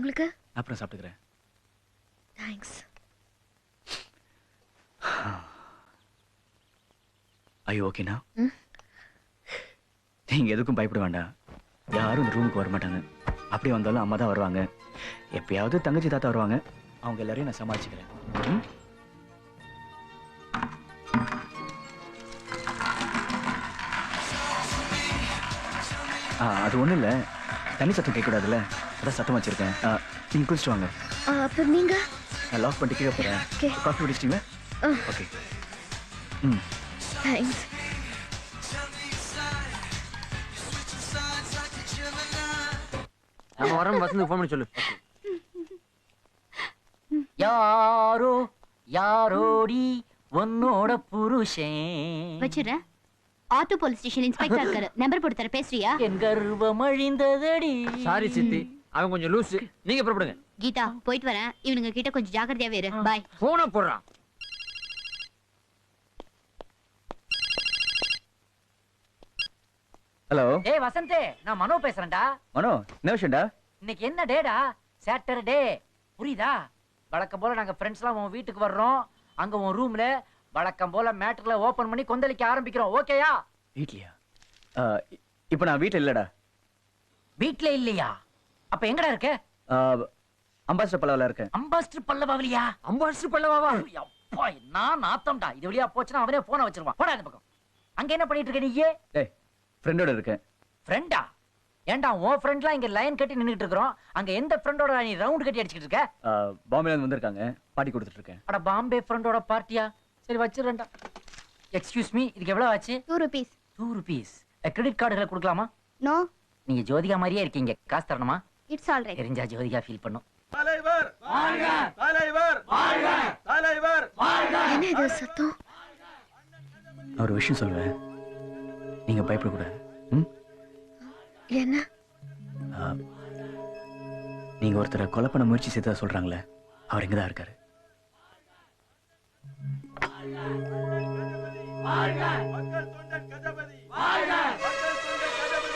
உங்களுக்கு? அப்புறம் சாப்பிட்டுக்கிறேன். தேங்க்ஸ். ஐயோ ஓகேண்ணா. நீங்க எதுக்கும் பயப்பட வேண்டாம். யாரும் இந்த ரூமுக்கு வர மாட்டாங்க. அப்படியே வந்தாலும் அம்மா தான் வருவாங்க. எப்பயாவது தங்கச்சி தாத்தா வருவாங்க. அவங்க எல்லாரையும் நான் சமாளிச்சுக்கிறேன். அது ஒண்ணும் இல்ல, தண்ணி சத்தம் கேட்கக்கூடாதுல்ல, அதான் சத்தம் வச்சிருக்கேன். நீங்க குளிச்சுட்டு வாங்க. அப்ப நீங்க? நான் லாக் பண்ணிட்டு கீழே போறேன். காஃபி குடிச்சிட்டீங்களா? ஓகே. தேங்க்ஸ். நம்ம வரோம், வசந்த் ஃபோன் பண்ணி சொல்லு. யாரோ யாரோடி உன்னோட புருஷன் வச்சிடுறேன். ஆட்டோ போலீஸ் ஸ்டேஷன் இன்ஸ்பெக்டர் இருக்காரு, நம்பர் போட்டு தர, பேசுறியா? என் கர்வம் அழிந்ததடி. சாரி சித்தி, அவன் கொஞ்சம் லூசு. நீங்க புறப்படுங்க. கீதா போயிட்டு வரேன். இவனுங்க கிட்ட கொஞ்சம் ஜாக்கிரதையாவே இரு. பாய். போன போடுறான். ஹலோ. ஏய் வசந்தே, நான் மனோ பேசுறேன்டா. மனோ, என்ன விஷயம்டா? இன்னைக்கு என்ன டேடா? சாட்டர்டே. புரியுதா? வழக்கம் போல நாங்க ஃப்ரெண்ட்ஸ்லாம் உன் வீட்டுக்கு வர்றோம். அங்க உன் ரூம்ல வழக்கம் போல மேட்டர்ல ஓபன் பண்ணி கொந்தளிக்க ஆரம்பிக்கிறோம். ஓகேயா? வீட்லயா? இப்போ நான் வீட்ல இல்லடா. வீட்ல இல்லையா? அப்ப எங்கடா இருக்க? அம்பாசிடர் பல்லவால இருக்கேன். அம்பாசிடர் பல்லவாவிலியா? அம்பாசிடர் பல்லவாவா? அப்பா நான் நாத்தம்டா. இது வழியா போச்சுன்னா அவனே போனை வச்சிருவான். போடா இந்த பக்கம். அங்க என்ன பண்ணிட்டு இருக்க நீயே? டேய், ஃப்ரெண்டோட இருக்கேன். ஃப்ரெண்டா? ஏன்டா உன் ஃப்ரெண்ட்லாம் இங்க லைன் கட்டி நின்னுட்டு இருக்கோம். அங்க எந்த ஃப்ரெண்டோட நீ ரவுண்ட் கட்டி அடிச்சிட்டு இருக்க? பாம்பேல இருந்து வந்திருக்காங்க, பார்ட்டி கொடுத்துட்டு இருக்கேன். அட பாம்பே ஃப்ரெண்டோட பார்ட்டியா? சரி வச்சிரேன்டா. எக்ஸ்கியூஸ் மீ, இதுக்கு எவ்வளவு ஆச்சு? 2 rupees. 2 rupees. கிரெடிட் கார்டுகளை கொடுக்கலாமா? நோ. நீங்க ஜோதிகா மாதிரியே இருக்கீங்க, காசு தரணுமா? It's all right. தெரிஞ்சா ஜோதிகா ஃபீல் பண்ணும். தலைவர் வாழ்க! தலைவர் வாழ்க! தலைவர் வாழ்க! என்ன இது சத்தம்? நான் ஒரு விஷயம் சொல்லுவேன், நீங்க பயப்படக்கூடாது. என்ன? நீங்க ஒருத்தரை கொலை பண்ண முயற்சி செய்ததா சொல்றாங்களே, அவர் இங்கதான் இருக்காரு.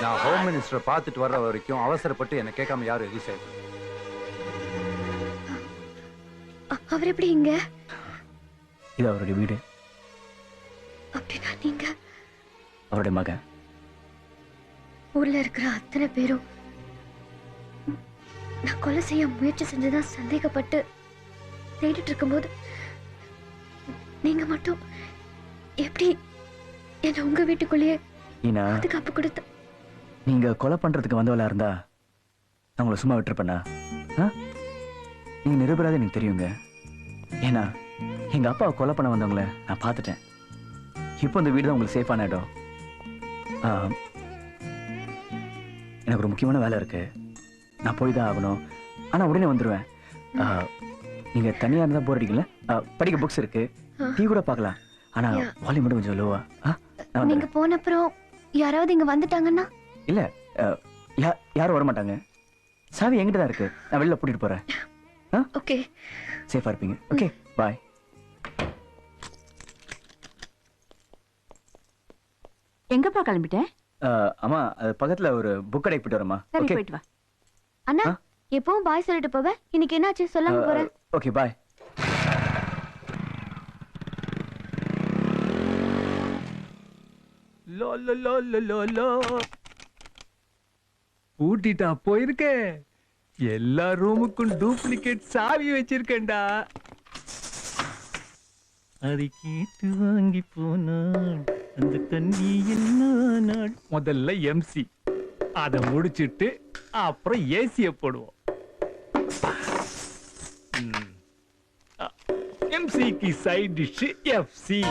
நான் ஹோம் மினிஸ்டரை பார்த்துட்டு வர்ற வரைக்கும் அவசரப்பட்டு என்ன கேட்காம யாரும் எதுவும் செய்யணும். அவர் எப்படி இங்க? இது அவருடைய வீடு. அப்படின்னா நீங்க அவருடைய மகன். ஊர்ல இருக்கிற அத்தனை பேரும் நான் கொலை செய்ய முயற்சி செஞ்சதா சந்தேகப்பட்டு தேடிட்டு இருக்கும்போது நீங்க மட்டும் எப்படி என்ன உங்க வீட்டுக்குள்ளேயே பாதுகாப்பு கொடுத்து? நீங்க கொலை பண்றதுக்கு வந்தவளா இருந்தா நான் உங்களை சும்மா விட்டுருப்பேனா? நீங்க நிரபராதி எனக்கு தெரியுங்க. ஏன்னா எங்க அப்பாவை கொலை பண்ண வந்தவங்கள நான் பார்த்துட்டேன். இப்போ இந்த வீடு தான் உங்களுக்கு சேஃபான இடம். எனக்கு ஒரு முக்கியமான வேலை இருக்கு, நான் போய் தான் ஆகணும். ஆனா உடனே வந்துடுவேன். நீங்க தனியா இருந்தா போர் அடிக்கல, படிக்க புக்ஸ் இருக்கு, டீ கூட பார்க்கலாம். ஆனா வால்யூம் மட்டும் கொஞ்சம் லோவா. நீங்க போன அப்புறம் யாராவது இங்க வந்துட்டாங்கன்னா? இல்ல, யாரும் வர மாட்டாங்க. சாவி என்கிட்ட தான் இருக்கு, நான் வெளில கூட்டிட்டு போறேன். ஓகே, சேஃபா இருப்பீங்க. ஓகே, பாய். எங்கப்பா கிளம்பிட்டேன்? அம்மா, அது பக்கத்துல ஒரு புக் கடை போயிட்டு வரமா? சரி, போயிட்டு வா. அண்ணா, எப்பவும் பாய் சொல்லிட்டு போவ, இன்னைக்கு என்னாச்சு சொல்லாம போற? Okay, bye. லோ லோ லோ லோ லோ லோ. பூட்டிட்டா போயிருக்க. எல்லா ரூமுக்கும் டூப்ளிகேட் சாவி வச்சிருக்கேன்டா. அதை கேட்டு வாங்கி போனான் அந்த கண்ணி என்ன. முதல்ல எம்சி, அதை முடிச்சிட்டு அப்புறம் ஏசிய போடுவோம். எம்சிக்கு side dish FC.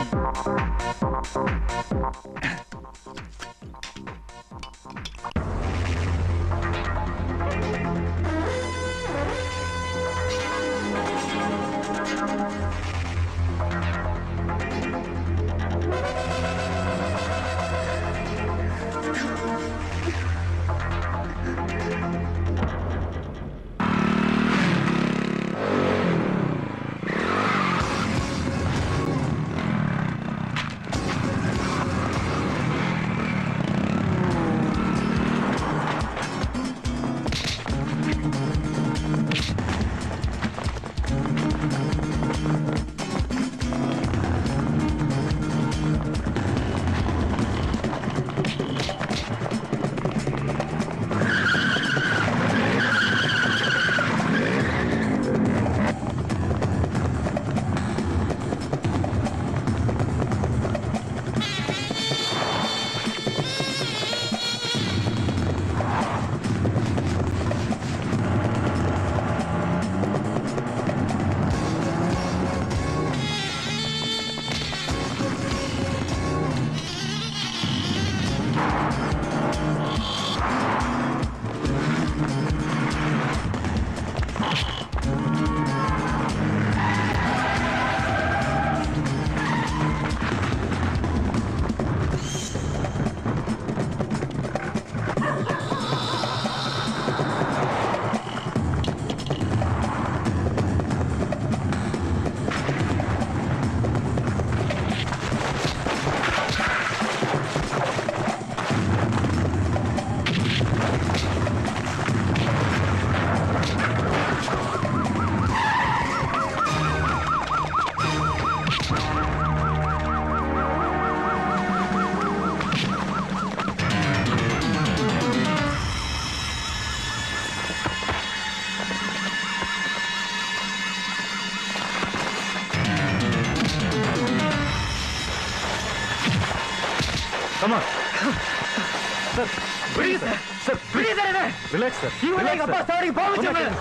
Relax sir. இவனை எங்க அப்பா சாவடிக்கு போக வச்சவன்.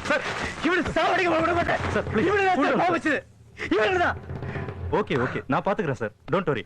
சார், இவனை சாவடிக்க விட மாட்டேன். சார், please, இவனை தான் cool down, போக sir. வச்சது. இவனை தான். ஓகே ஓகே, நான் பாத்துக்கிறேன் சார். Don't worry.